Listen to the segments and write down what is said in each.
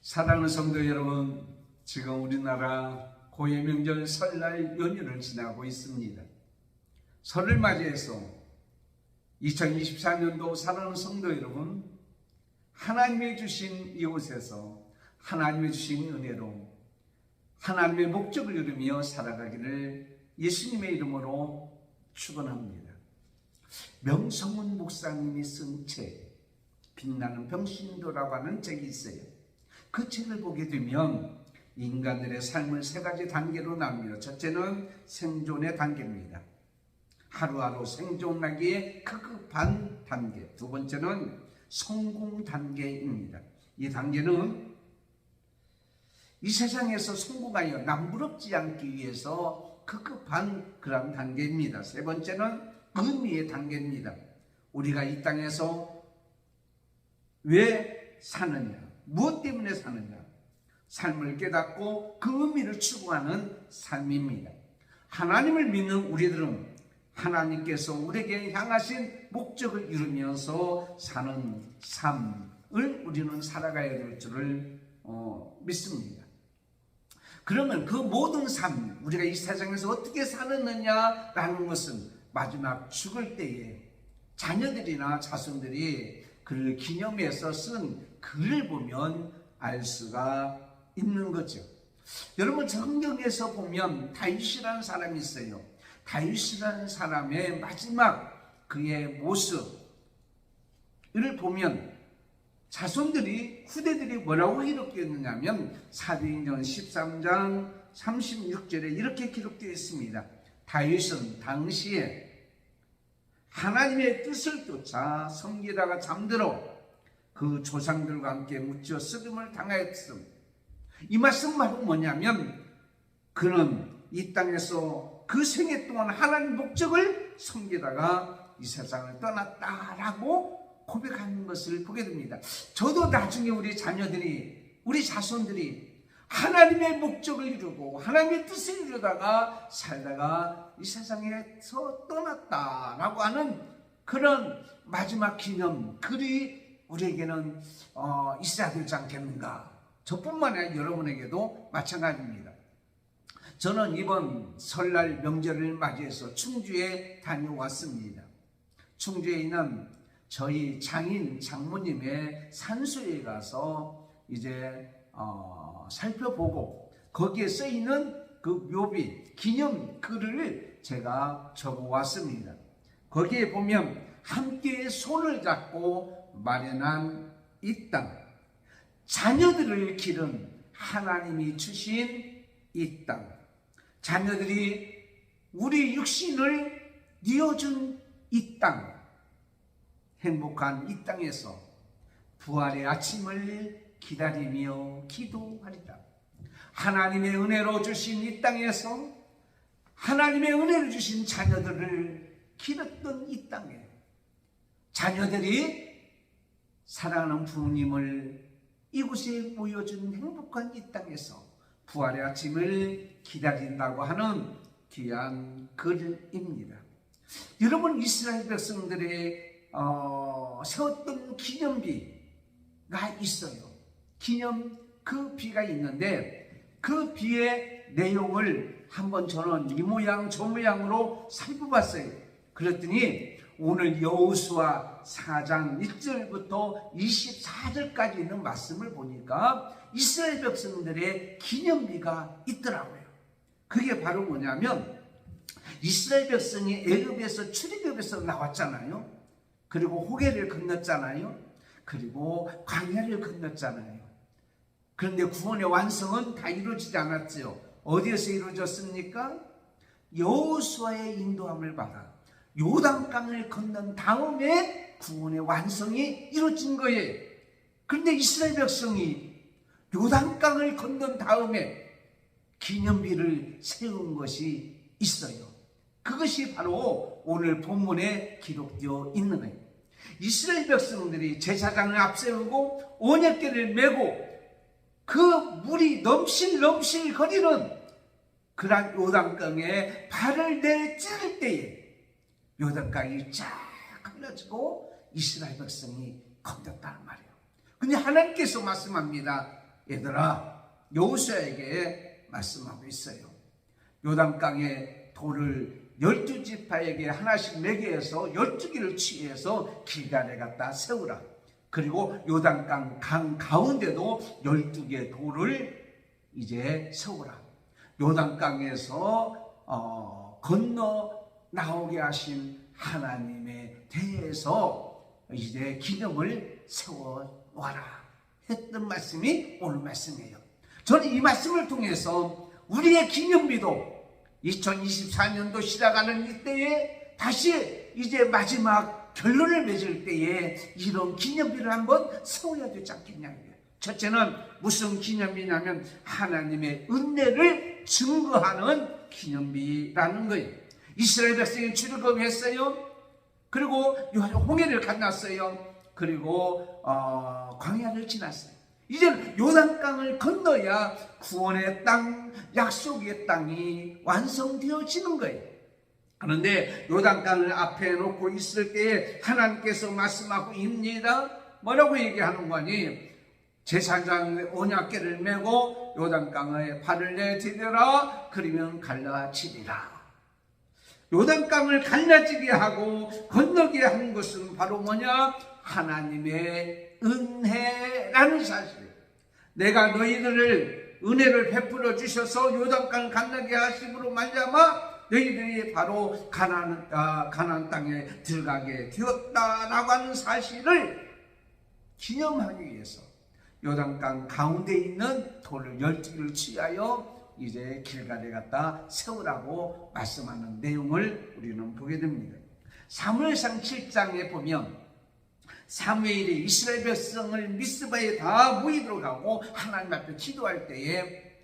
사랑하는 성도 여러분, 지금 우리나라 고유 명절 설날 연휴를 지나고 있습니다. 설을 맞이해서 2024년도 사랑하는 성도 여러분, 하나님이 주신 이곳에서 하나님이 주신 은혜로 하나님의 목적을 이루며 살아가기를 예수님의 이름으로 축원합니다. 명성훈 목사님이 쓴 책, 빛나는 병신도라고 하는 책이 있어요. 그 책을 보게 되면 인간들의 삶을 세 가지 단계로 나눕니다. 첫째는 생존의 단계입니다. 하루하루 생존하기에 급급한 단계. 두 번째는 성공 단계입니다. 이 단계는 이 세상에서 성공하여 남부럽지 않기 위해서 급급한 그런 단계입니다. 세 번째는 의미의 단계입니다. 우리가 이 땅에서 왜 사느냐, 무엇 때문에 사느냐, 삶을 깨닫고 그 의미를 추구하는 삶입니다. 하나님을 믿는 우리들은 하나님께서 우리에게 향하신 목적을 이루면서 사는 삶을 우리는 살아가야 될 줄을 믿습니다. 그러면 그 모든 삶, 우리가 이 세상에서 어떻게 사느냐라는 것은 마지막 죽을 때에 자녀들이나 자손들이 그를 기념해서 쓴 글을 보면 알 수가 있는 거죠. 여러분, 성경에서 보면 다윗이라는 사람이 있어요. 다윗이라는 사람의 마지막 그의 모습을 보면 자손들이, 후대들이 뭐라고 기록되었느냐면 사도행전 13장 36절에 이렇게 기록되어 있습니다. 다윗은 당시에 하나님의 뜻을 쫓아 섬기다가 잠들어 그 조상들과 함께 묻혀 썩음을 당하였음. 이 말씀 말은 뭐냐면 그는 이 땅에서 그 생애 동안 하나님 목적을 섬기다가 이 세상을 떠났다라고 고백하는 것을 보게 됩니다. 저도 나중에 우리 자녀들이, 우리 자손들이 하나님의 목적을 이루고 하나님의 뜻을 이루다가 살다가 이 세상에서 떠났다라고 하는 그런 마지막 기념 글이 우리에게는 있어야 되지 않겠는가. 저뿐만 아니라 여러분에게도 마찬가지입니다. 저는 이번 설날 명절을 맞이해서 충주에 다녀왔습니다. 충주에 있는 저희 장모님의 산소에 가서 이제 살펴보고 거기에 써있는 그 묘비 기념 글을 제가 적어왔습니다. 거기에 보면 함께 손을 잡고 마련한 이 땅, 자녀들을 기른 하나님이 주신 이 땅, 자녀들이 우리 육신을 뉘어준 이 땅, 행복한 이 땅에서 부활의 아침을 기다리며 기도하리라. 하나님의 은혜로 주신 이 땅에서 하나님의 은혜를 주신 자녀들을 기르던 이 땅에 자녀들이 사랑하는 부모님을 이곳에 모여준 행복한 이 땅에서 부활의 아침을 기다린다고 하는 귀한 글입니다. 여러분, 이스라엘 백성들의 세웠던 기념비가 있어요. 기념 그 비가 있는데 그 비의 내용을 한번 저는 이 모양 저 모양으로 살펴봤어요. 그랬더니 오늘 여호수아 4장 1절부터 24절까지 있는 말씀을 보니까 이스라엘 백성들의 기념비가 있더라고요. 그게 바로 뭐냐면 이스라엘 백성이 애굽에서 출애굽에서 나왔잖아요. 그리고 호계를 건넜잖아요. 그리고 광야를 건넜잖아요. 그런데 구원의 완성은 다 이루어지지 않았죠. 어디에서 이루어졌습니까? 여호수아의 인도함을 받아 요단강을 건넌 다음에 구원의 완성이 이루어진 거예요. 그런데 이스라엘 백성이 요단강을 건넌 다음에 기념비를 세운 것이 있어요. 그것이 바로 오늘 본문에 기록되어 있는 거예요. 이스라엘 백성들이 제사장을 앞세우고 언약궤를 메고 그 물이 넘실넘실 거리는 그런 요단강에 발을 내찌를 때에 요단강이 쫙 흘러지고 이스라엘 백성이 건넜다는 말이에요. 근데 하나님께서 말씀합니다. 얘들아, 여호수아에게 말씀하고 있어요. 요단강에 돌을 12지파에게 하나씩 매개해서 12개를 취해서 길갈에 갖다 세우라. 그리고 요단강 강 가운데도 12개 돌을 이제 세우라. 요단강에서 건너 나오게 하신 하나님에 대해서 이제 기념을 세워와라 했던 말씀이 오늘 말씀이에요. 저는 이 말씀을 통해서 우리의 기념비도 2024년도 시작하는 이때에 다시 이제 마지막 결론을 맺을 때에 이런 기념비를 한번 세워야 되지 않겠냐고요. 첫째는 무슨 기념비냐면 하나님의 은혜를 증거하는 기념비라는 거예요. 이스라엘 백성이 출애굽했어요. 그리고 홍해를 건넜어요. 그리고 광야를 지났어요. 이제는 요단강을 건너야 구원의 땅, 약속의 땅이 완성되어지는 거예요. 그런데 요단강을 앞에 놓고 있을 때에 하나님께서 말씀하고 있습니다. 뭐라고 얘기하는 거니? 제사장 언약궤를 메고 요단강에 발을 내디뎌라. 그러면 갈라지리라. 요단강을 갈라지게 하고 건너게 하는 것은 바로 뭐냐? 하나님의 은혜라는 사실이에요. 내가 너희들을 은혜를 베풀어 주셔서 요단강을 건너게 하심으로 말미암아 너희들이 바로 가나안 땅에 들어가게 되었다라고 하는 사실을 기념하기 위해서 요단강 가운데 있는 돌을 12개를 취하여 이제 길갈에 갖다 세우라고 말씀하는 내용을 우리는 보게 됩니다. 사무엘상 7장에 보면 사무엘이 이스라엘 백성을 미스바에 다 모이도록 하고 하나님 앞에 기도할 때에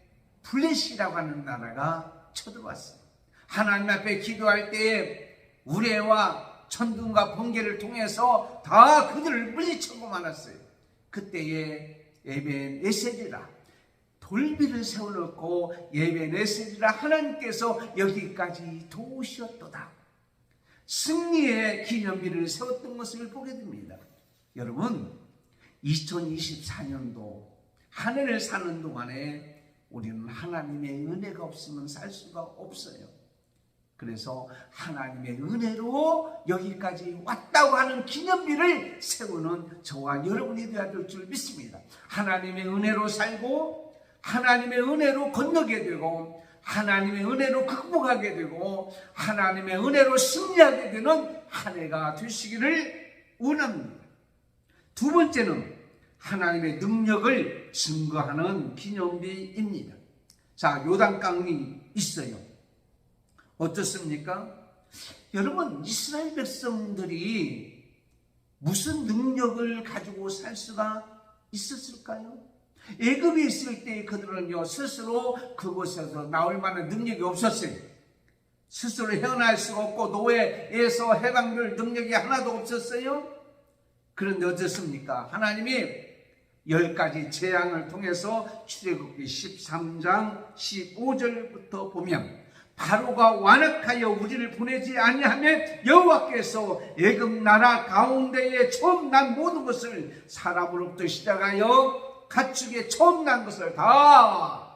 블레시라고 하는 나라가 쳐들어왔어요. 하나님 앞에 기도할 때에 우레와 천둥과 번개를 통해서 다 그들을 물리치고 말았어요. 그때에 에벤에셀이라 돌비를 세워놓고 에벤에셀이라 하나님께서 여기까지 도우셨도다. 승리의 기념비를 세웠던 것을 보게 됩니다. 여러분, 2024년도 한 해를 사는 동안에 우리는 하나님의 은혜가 없으면 살 수가 없어요. 그래서 하나님의 은혜로 여기까지 왔다고 하는 기념비를 세우는 저와 여러분이 되어야 될 줄 믿습니다. 하나님의 은혜로 살고 하나님의 은혜로 건너게 되고 하나님의 은혜로 극복하게 되고 하나님의 은혜로 승리하게 되는 한 해가 되시기를 원합니다. 두 번째는 하나님의 능력을 증거하는 기념비입니다. 자, 요단강이 있어요. 어떻습니까? 여러분, 이스라엘 백성들이 무슨 능력을 가지고 살 수가 있었을까요? 애굽에 있을 때 그들은요 스스로 그곳에서 나올 만한 능력이 없었어요. 스스로 헤어날 수가 없고 노예에서 해방될 능력이 하나도 없었어요. 그런데 어떻습니까? 하나님이 10가지 재앙을 통해서 출애굽기 13장 15절부터 보면 바로가 완악하여 우리를 보내지 아니하며 여호와께서 애굽 나라 가운데에 처음 난 모든 것을 사람으로부터 시작하여 가축에 처음 난 것을 다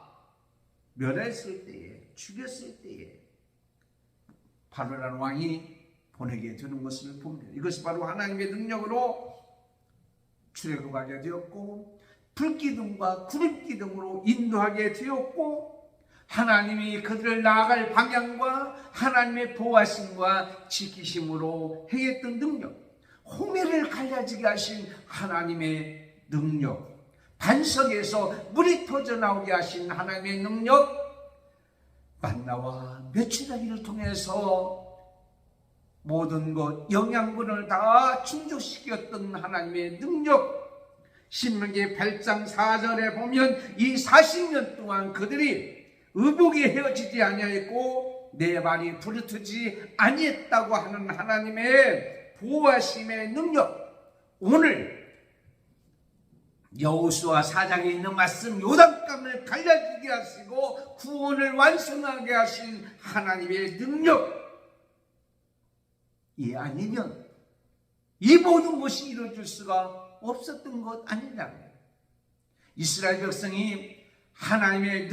멸했을 때에 죽였을 때에 바로라는 왕이 보내게 되는 것을 봅니다. 이것이 바로 하나님의 능력으로 출애굽하게 되었고 불기둥과 구름기둥으로 인도하게 되었고 하나님이 그들을 나아갈 방향과 하나님의 보호하심과 지키심으로 행했던 능력, 홍해를 갈라지게 하신 하나님의 능력, 반석에서 물이 터져나오게 하신 하나님의 능력, 만나와 메추라기를 통해서 모든 것 영양분을 다 충족시켰던 하나님의 능력, 신명기 8장 4절에 보면 이 40년 동안 그들이 의복이 헤어지지 아니하였고 내 발이 부르트지 아니했다고 하는 하나님의 보호하심의 능력, 오늘 여호수아 4장에 있는 말씀 요단강을 갈라지게 하시고 구원을 완성하게 하신 하나님의 능력, 이 아니면 이 모든 것이 이루어질 수가 없었던 것 아니냐고요. 이스라엘 백성이 하나님의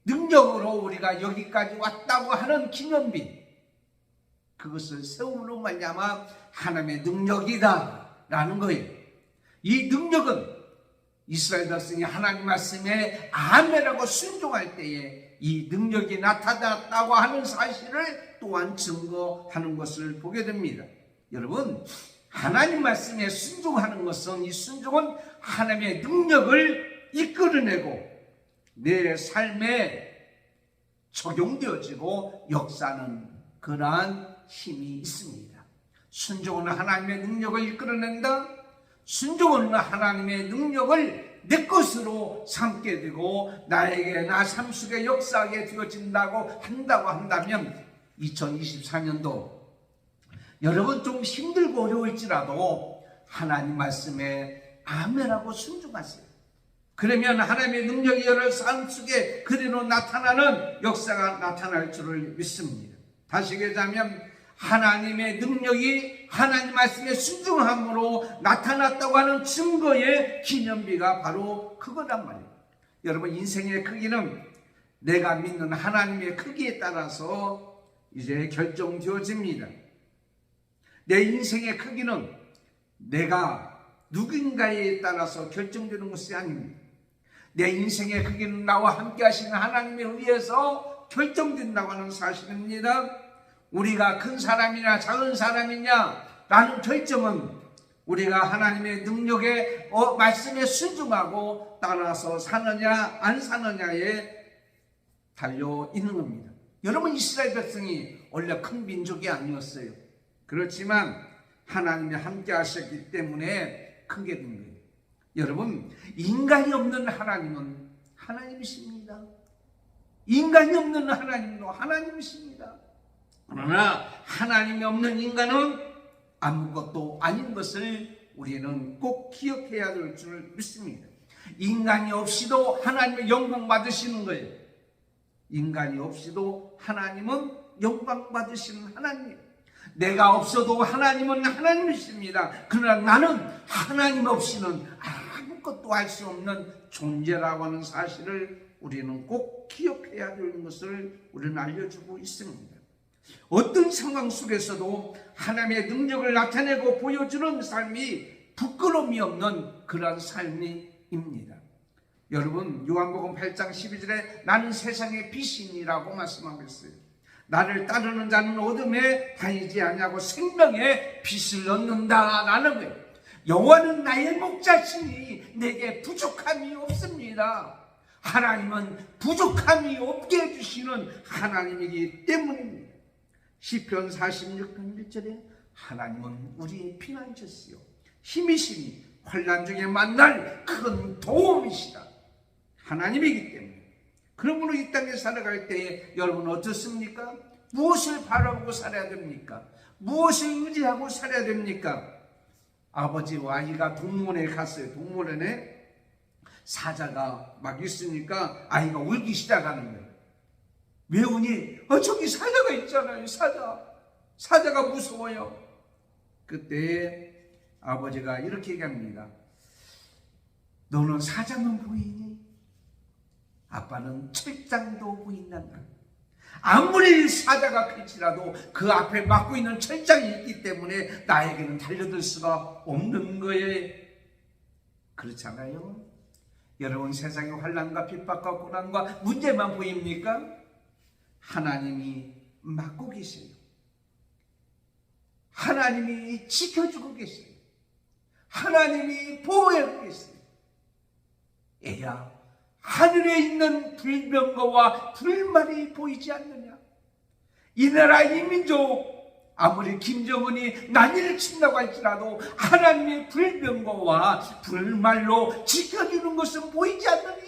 능력으로 우리가 여기까지 왔다고 하는 기념비, 그것을 세움으로 말미암아 하나님의 능력이다 라는 거예요. 이 능력은 이스라엘 백성이 하나님 말씀에 아멘하고 순종할 때에 이 능력이 나타났다고 하는 사실을 또한 증거하는 것을 보게 됩니다. 여러분, 하나님 말씀에 순종하는 것은, 이 순종은 하나님의 능력을 이끌어내고 내 삶에 적용되어지고 역사하는 그러한 힘이 있습니다. 순종은 하나님의 능력을 이끌어낸다. 순종은 하나님의 능력을 내 것으로 삼게 되고 나에게, 나 삶 속에 역사하게 되어진다고 한다면 2024년도 여러분 좀 힘들고 어려울지라도 하나님 말씀에 아멘하고 순종하세요. 그러면 하나님의 능력이 여러 삶 속에 그대로 나타나는 역사가 나타날 줄을 믿습니다. 다시 얘기하자면 하나님의 능력이 하나님 말씀에 순종함으로 나타났다고 하는 증거의 기념비가 바로 그거란 말이에요. 여러분, 인생의 크기는 내가 믿는 하나님의 크기에 따라서 이제 결정되어집니다. 내 인생의 크기는 내가 누군가에 따라서 결정되는 것이 아닙니다. 내 인생의 크기는 나와 함께 하시는 하나님에 의해서 결정된다고 하는 사실입니다. 우리가 큰 사람이냐 작은 사람이냐 라는 결정은 우리가 하나님의 능력에 말씀에 순종하고 따라서 사느냐 안 사느냐에 달려 있는 겁니다. 여러분, 이스라엘 백성이 원래 큰 민족이 아니었어요. 그렇지만 하나님이 함께 하셨기 때문에 크게 된 거예요. 여러분, 인간이 없는 하나님은 하나님이십니다. 인간이 없는 하나님도 하나님이십니다. 그러나 하나님이 없는 인간은 아무것도 아닌 것을 우리는 꼭 기억해야 될 줄 믿습니다. 인간이 없이도 하나님의 영광 받으시는 거예요. 인간이 없이도 하나님은 영광 받으시는 하나님. 내가 없어도 하나님은 하나님이십니다. 그러나 나는 하나님 없이는 아무것도 할 수 없는 존재라고 하는 사실을 우리는 꼭 기억해야 되는 것을 우리는 알려주고 있습니다. 어떤 상황 속에서도 하나님의 능력을 나타내고 보여주는 삶이 부끄러움이 없는 그런 삶입니다. 여러분, 요한복음 8장 12절에 나는 세상의 빛이니라고 말씀하고 있어요. 나를 따르는 자는 어둠에 다니지 아니하고 생명의 빛을 얻는다라는 거예요. 여호와는 나의 목자시니 내게 부족함이 없습니다. 하나님은 부족함이 없게 해주시는 하나님이기 때문입니다. 시편 46편 1절에 하나님은 우리의 피난처시요 힘이시니 환난 중에 만날 큰 도움이시다. 하나님이기 때문에. 그러므로 이 땅에 살아갈 때에 여러분 어떻습니까? 무엇을 바라보고 살아야 됩니까? 무엇을 의지하고 살아야 됩니까? 아버지와 아이가 동물원에 갔어요. 동물원에 사자가 막 있으니까 아이가 울기 시작하는 거예요. 왜 우니? 저기 사자가 있잖아요. 사자가 무서워요. 그때 아버지가 이렇게 얘기합니다. 너는 사자만 보이니? 아빠는 철장도 보인단다. 아무리 사자가 클지라도 그 앞에 막고 있는 철장이 있기 때문에 나에게는 달려들 수가 없는 거예요. 그렇잖아요. 여러분, 세상의 환난과 핍박과 고난과 문제만 보입니까? 하나님이 막고 계세요. 하나님이 지켜주고 계세요. 하나님이 보호하고 계세요. 애야, 하늘에 있는 불병거와 불말이 보이지 않느냐? 이 나라 이 민족 아무리 김정은이 난리를 친다고 할지라도 하나님의 불병거와 불말로 지켜주는 것은 보이지 않느니?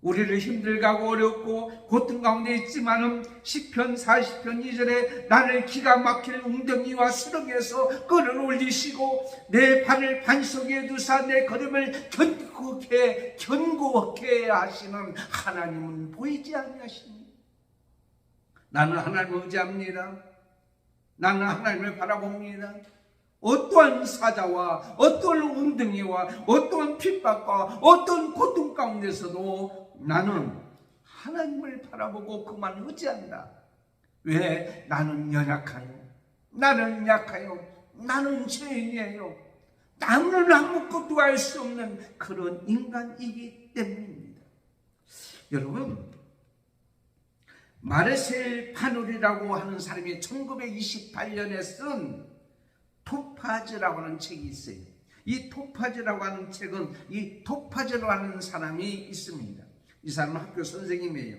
우리를 힘들게 하고 어렵고 고통 가운데 있지만은 시편 40편 2절에 나를 기가 막힐 웅덩이와 수렁에서 끌어올리시고 내 발을 반석에 두사 내 걸음을 견고하게 하시는 하나님은 보이지 아니하시니? 나는 하나님을 의지합니다. 나는 하나님을 바라봅니다. 어떠한 사자와 어떠한 웅덩이와 어떠한 핍박과 어떠한 고통 가운데서도 나는 하나님을 바라보고 그만 의지한다. 왜? 나는 연약하여, 나는 약하여, 나는 죄인이에요. 나는 아무것도 알 수 없는 그런 인간이기 때문입니다. 여러분, 마르셀 파누리라고 하는 사람이 1928년에 쓴 토파즈라고 하는 책이 있어요. 이 토파즈라고 하는 책은 이 토파즈라고 하는 사람이 있습니다. 이 사람은 학교 선생님이에요.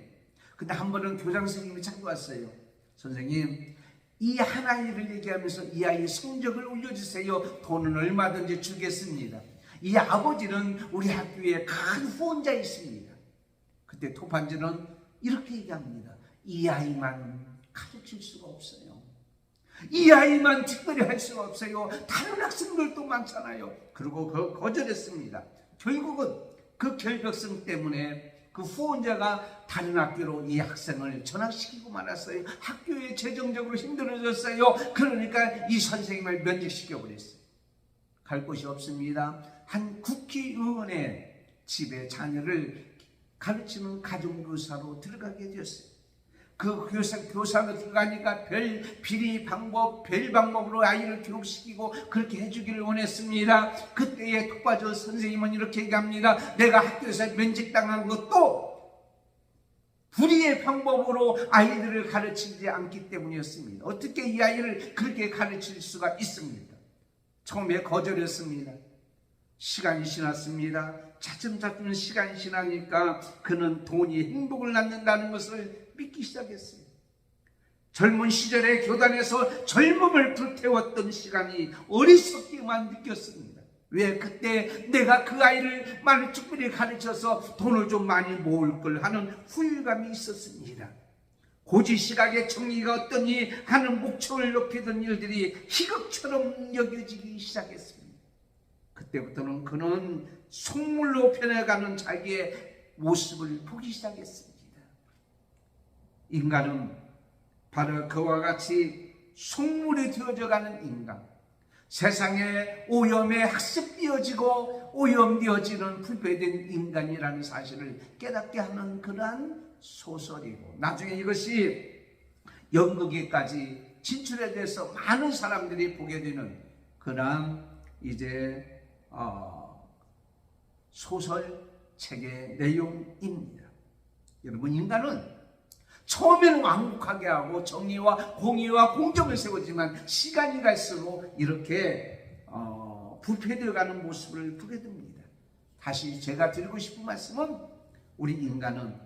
근데 한 번은 교장 선생님이 찾아왔어요. 선생님, 이 한 아이를 얘기하면서 이 아이 성적을 올려주세요. 돈은 얼마든지 주겠습니다. 이 아버지는 우리 학교에 큰 후원자 있습니다. 그때 토파즈는 이렇게 얘기합니다. 이 아이만 가르칠 수가 없어요. 이 아이만 특별히 할 수가 없어요. 다른 학생들도 많잖아요. 그리고 거절했습니다. 결국은 그 결벽성 때문에 그 후원자가 다른 학교로 이 학생을 전학시키고 말았어요. 학교에 재정적으로 힘들어졌어요. 그러니까 이 선생님을 면직시켜버렸어요. 갈 곳이 없습니다. 한 국회의원의 집에 자녀를 가르치는 가정교사로 들어가게 되었어요. 그 교사로 들어가니까 별 방법으로 아이를 교육시키고 그렇게 해주기를 원했습니다. 그때의 토파즈 선생님은 이렇게 얘기합니다. 내가 학교에서 면직당한 것도 불의의 방법으로 아이들을 가르치지 않기 때문이었습니다. 어떻게 이 아이를 그렇게 가르칠 수가 있습니까? 처음에 거절했습니다. 시간이 지났습니다. 차츰 시간이 지나니까 그는 돈이 행복을 낳는다는 것을 믿기 시작했어요. 젊은 시절에 교단에서 젊음을 불태웠던 시간이 어리석기만 느꼈습니다. 왜? 그때 내가 그 아이를 많이 특별히 가르쳐서 돈을 좀 많이 모을 걸 하는 후일감이 있었습니다. 고지시각의 정의가 어떠니 하는 목청을 높이던 일들이 희극처럼 여겨지기 시작했습니다. 그때부터는 그는 속물로 변해가는 자기의 모습을 보기 시작했습니다. 인간은 바로 그와 같이 속물이 되어져가는 인간, 세상에 오염에 학습되어지고 오염되어지는 불배된 인간이라는 사실을 깨닫게 하는 그러한 소설이고, 나중에 이것이 연극에까지 진출해 돼서 많은 사람들이 보게 되는 그러한 이제 소설책의 내용입니다. 여러분, 인간은 처음에는 완벽하게 하고 정의와 공의와 공정을 세우지만 시간이 갈수록 이렇게 부패되어가는 모습을 보게 됩니다. 다시 제가 드리고 싶은 말씀은, 우리 인간은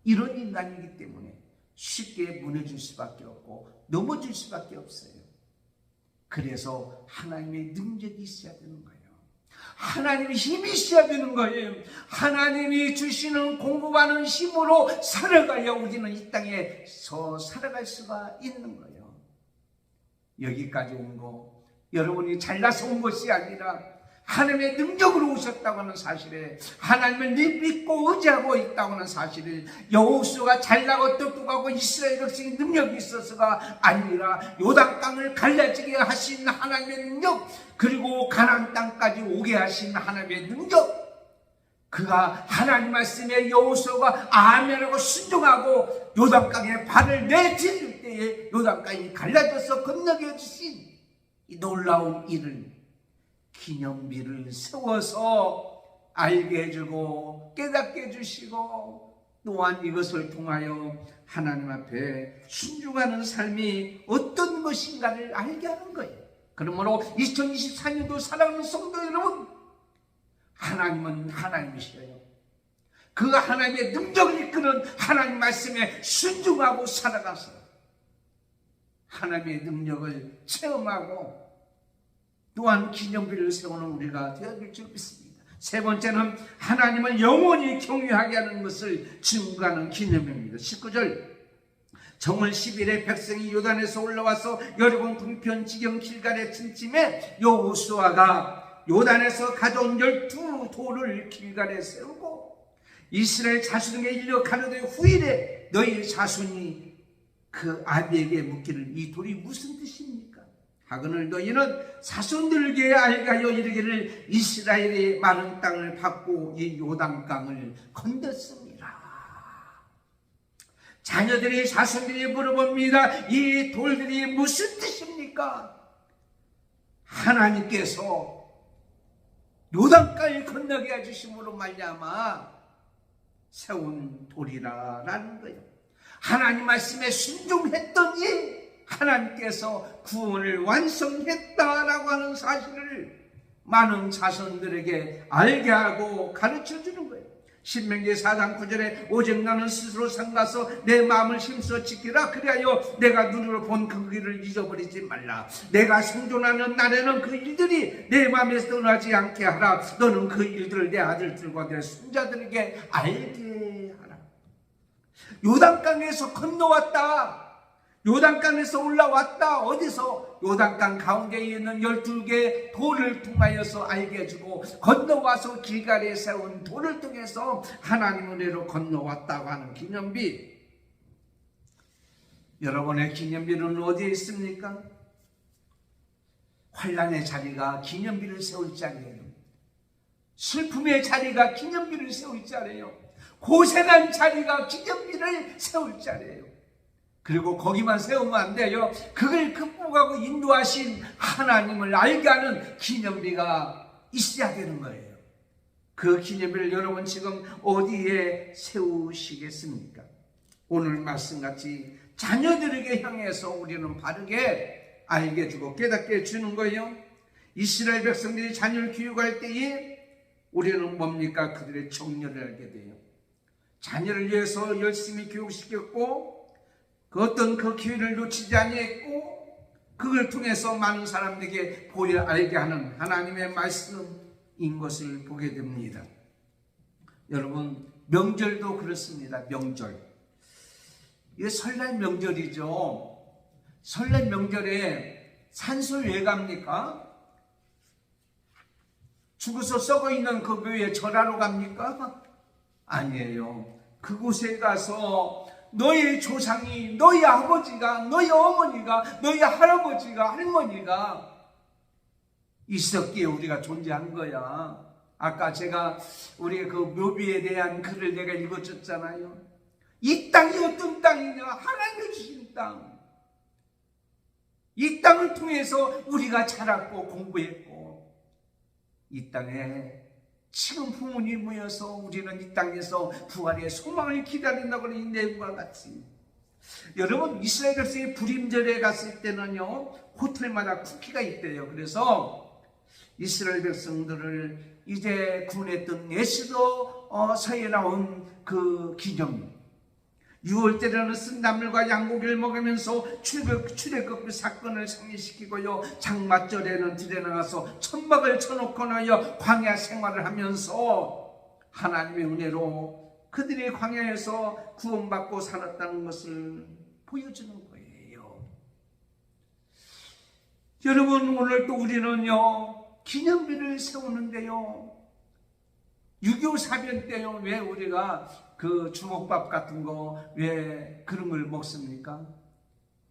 이런 인간이기 때문에 쉽게 무너질 수밖에 없고 넘어질 수밖에 없어요. 그래서 하나님의 능력이 있어야 되는 거예요. 하나님의 힘이 있어야 되는 거예요. 하나님이 주시는 공급하는 힘으로 살아가야 우리는 이 땅에서 살아갈 수가 있는 거예요. 여기까지 온 거 여러분이 잘나서 온 것이 아니라 하나님의 능력으로 오셨다고 하는 사실에, 하나님을 믿고 의지하고 있다고 하는 사실을, 여호수아가 잘나고 똑똑하고 이스라엘 백성의 능력이 있어서가 아니라 요단강을 갈라지게 하신 하나님의 능력, 그리고 가나안 땅까지 오게 하신 하나님의 능력, 그가 하나님 말씀에 여호수아가 아멘하고 순종하고 요단강에 발을 내디딜 때에 요단강이 갈라져서 건너게 주신 이 놀라운 일을, 기념비를 세워서 알게 해주고 깨닫게 해주시고, 또한 이것을 통하여 하나님 앞에 순종하는 삶이 어떤 것인가를 알게 하는 거예요. 그러므로 2024년도 사랑하는 성도 여러분, 하나님은 하나님이셔요. 그 하나님의 능력을 이끄는 하나님 말씀에 순종하고 살아가서 하나님의 능력을 체험하고 또한 기념비를 세우는 우리가 되어야 될 줄 믿습니다. 세 번째는 하나님을 영원히 경외하게 하는 것을 증거하는 기념입니다. 19절, 정월 10일에 백성이 요단에서 올라와서 여리고 동편 지경 길갈에 침침해 여호수아가 요단에서 가져온 12돌을 길갈에 세우고 이스라엘 자손에게 일러 가로되 후일에 너희 자손이 그 아비에게 묻기를 이 돌이 무슨 뜻입니까? 하거늘 너희는 자손들에게 알게 하여 이르기를 이스라엘이 많은 땅을 받고 이 요단강을 건넜습니다. 자녀들이 자손들이 물어봅니다. 이 돌들이 무슨 뜻입니까? 하나님께서 요단강을 건너게 해주심으로 말미암아 세운 돌이라는 거예요. 하나님 말씀에 순종했더니 하나님께서 구원을 완성했다라고 하는 사실을 많은 자손들에게 알게 하고 가르쳐 주는 거예요. 신명기 4장 9절에 오직 나는 스스로 삼가서 내 마음을 힘써 지키라. 그리하여 내가 눈으로 본 그 길을 잊어버리지 말라. 내가 생존하는 날에는 그 일들이 내 마음에서 떠나지 않게 하라. 너는 그 일들을 내 아들들과 내 손자들에게 알게 하라. 요단강에서 건너왔다. 요단강에서 올라왔다. 어디서? 요단강 가운데에 있는 12개의 돌을 통하여서 알게 해주고 건너와서 길갈에 세운 돌을 통해서 하나님 은혜로 건너왔다고 하는 기념비. 여러분의 기념비는 어디에 있습니까? 환난의 자리가 기념비를 세울 자리예요. 슬픔의 자리가 기념비를 세울 자리예요. 고생한 자리가 기념비를 세울 자리예요. 그리고 거기만 세우면 안 돼요. 그걸 극복하고 인도하신 하나님을 알게 하는 기념비가 있어야 되는 거예요. 그 기념비를 여러분 지금 어디에 세우시겠습니까? 오늘 말씀같이 자녀들에게 향해서 우리는 바르게 알게 주고 깨닫게 주는 거예요. 이스라엘 백성들이 자녀를 교육할 때에 우리는 뭡니까? 그들의 정렬을 알게 돼요. 자녀를 위해서 열심히 교육시켰고 그 어떤 그 기회를 놓치지 아니했고 그걸 통해서 많은 사람들에게 보여 알게 하는 하나님의 말씀인 것을 보게 됩니다. 여러분 명절도 그렇습니다. 명절 이게 설날 명절이죠. 설날 명절에 산소를 왜 갑니까? 죽어서 썩어 있는 그 묘에 절하러 갑니까? 아니에요. 그곳에 가서 너의 조상이, 너의 아버지가, 너의 어머니가, 너의 할아버지가, 할머니가 있었기에 우리가 존재한 거야. 아까 제가 우리의 그 묘비에 대한 글을 내가 읽어줬잖아요. 이 땅이 어떤 땅이냐? 하나님이 주신 땅. 이 땅을 통해서 우리가 자랐고 공부했고 이 땅에 지금 부모님 모여서 우리는 이 땅에서 부활의 소망을 기다린다고 하는 이 내용과 같이 여러분 이스라엘 백성이 불임절에 갔을 때는요 호텔마다 쿠키가 있대요. 그래서 이스라엘 백성들을 이제 구원했던 에스더서에 나온 그 기념 6월 때는 쓴나물과 양고기를 먹으면서 출애굽 사건을 상기시키고요. 장마절에는 들에 나가서 천막을 쳐놓고는요 광야 생활을 하면서 하나님의 은혜로 그들의 광야에서 구원받고 살았다는 것을 보여주는 거예요. 여러분 오늘 또 우리는요 기념비를 세우는데요 6.25 사변 때요 왜 우리가 그 주먹밥 같은 거 왜 그런 걸 먹습니까?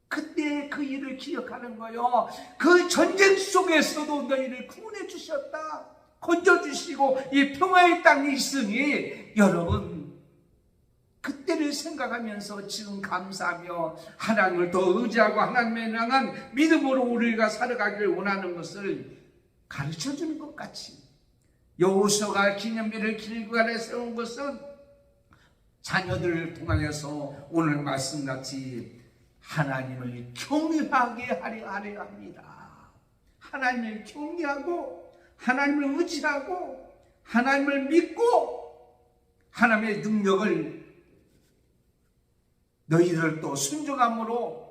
그때 그 일을 기억하는 거요. 그 전쟁 속에서도 너희를 구원해 주셨다. 건져주시고 이 평화의 땅이 있으니 여러분 그때를 생각하면서 지금 감사하며 하나님을 더 의지하고 하나님에 향한 믿음으로 우리가 살아가기를 원하는 것을 가르쳐주는 것 같이 여호수아가 기념비를 길갈에 세운 것은 자녀들을 통하여서 오늘 말씀같이 하나님을 경외하게 하려 합니다. 하나님을 경외하고 하나님을 의지하고 하나님을 믿고 하나님의 능력을 너희들 또 순종함으로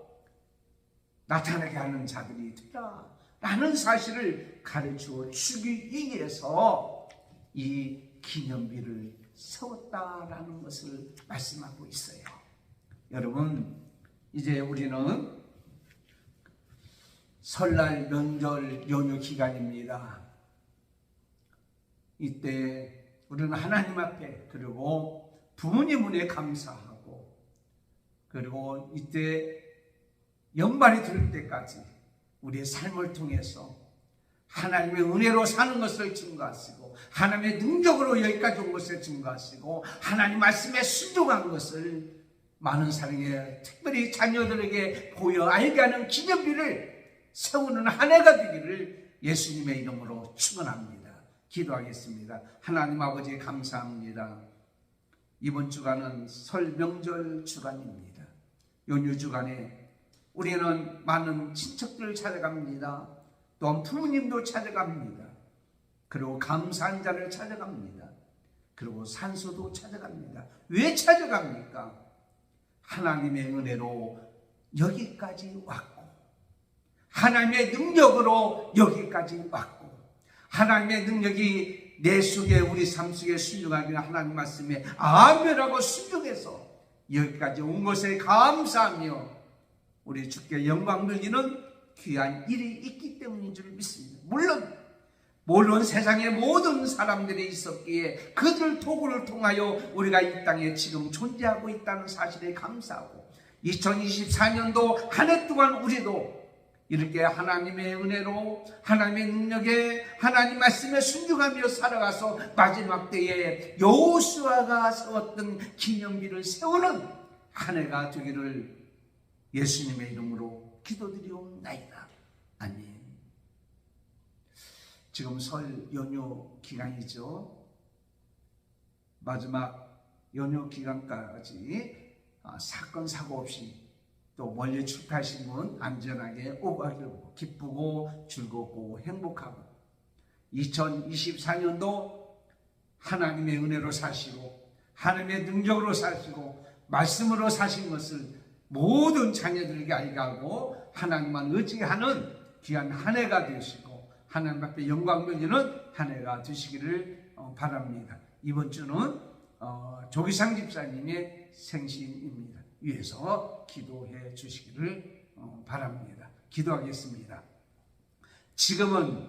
나타나게 하는 자들이 되라 라는 사실을 가르쳐 주기 위해서 이 기념비를 세웠다라는 것을 말씀하고 있어요. 여러분 이제 우리는 설날 명절 연휴 기간입니다. 이때 우리는 하나님 앞에 그리고 부모님 은혜에 감사하고 그리고 이때 연말이 될 때까지 우리의 삶을 통해서 하나님의 은혜로 사는 것을 증거하시고 하나님의 능력으로 여기까지 온 것을 증거하시고 하나님 말씀에 순종한 것을 많은 사람에게 특별히 자녀들에게 보여 알게 하는 기념비를 세우는 한 해가 되기를 예수님의 이름으로 축원합니다. 기도하겠습니다. 하나님 아버지 감사합니다. 이번 주간은 설 명절 주간입니다. 연휴 주간에 우리는 많은 친척들을 찾아갑니다. 또한 부모님도 찾아갑니다. 그리고 감사한 자를 찾아갑니다. 그리고 산소도 찾아갑니다. 왜 찾아갑니까? 하나님의 은혜로 여기까지 왔고 하나님의 능력으로 여기까지 왔고 하나님의 능력이 내 속에 우리 삶 속에 순종하기는 하나님 말씀에 아멘하고 순종해서 여기까지 온 것에 감사하며 우리 주께 영광 돌리는 귀한 일이 있기 때문인 줄 믿습니다. 물론 세상의 모든 사람들이 있었기에 그들 도구를 통하여 우리가 이 땅에 지금 존재하고 있다는 사실에 감사하고 2024년도 한 해 동안 우리도 이렇게 하나님의 은혜로 하나님의 능력에 하나님 말씀에 순종하며 살아가서 마지막 때에 여호수아가 세웠던 기념비를 세우는 한 해가 되기를 예수님의 이름으로 기도드리옵나이다. 아멘. 지금 설 연휴 기간이죠. 마지막 연휴 기간까지 사건 사고 없이 또 멀리 출가하신 분 안전하게 오가기로 기쁘고 즐겁고 행복하고 2024년도 하나님의 은혜로 사시고 하나님의 능력으로 사시고 말씀으로 사신 것을 모든 자녀들에게 알게 하고 하나님만 의지하는 귀한 한 해가 되시고 하나님 앞에 영광 돌리는 한 해가 되시기를 바랍니다. 이번 주는 조기상 집사님의 생신입니다. 위해서 기도해 주시기를 바랍니다. 기도하겠습니다. 지금은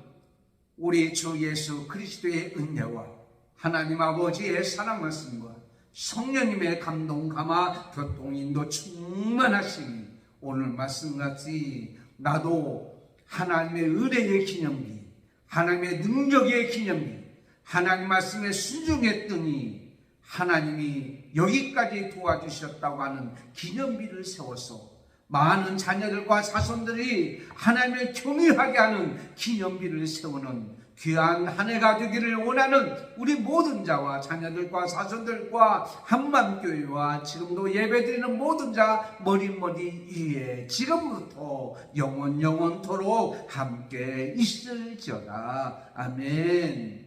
우리 주 예수 그리스도의 은혜와 하나님 아버지의 사랑 말씀과 성령님의 감동 감화 교통 인도 충만하시니 오늘 말씀같이 나도 하나님의 은혜의 기념비 하나님의 능력의 기념비 하나님 말씀에 순종했더니 하나님이 여기까지 도와주셨다고 하는 기념비를 세워서 많은 자녀들과 자손들이 하나님을 경외하게 하는 기념비를 세우는 귀한 한 해가 되기를 원하는 우리 모든 자와 자녀들과 자손들과 한맘교회와 지금도 예배드리는 모든 자 머리 위에 지금부터 영원토록 함께 있을지어다. 아멘.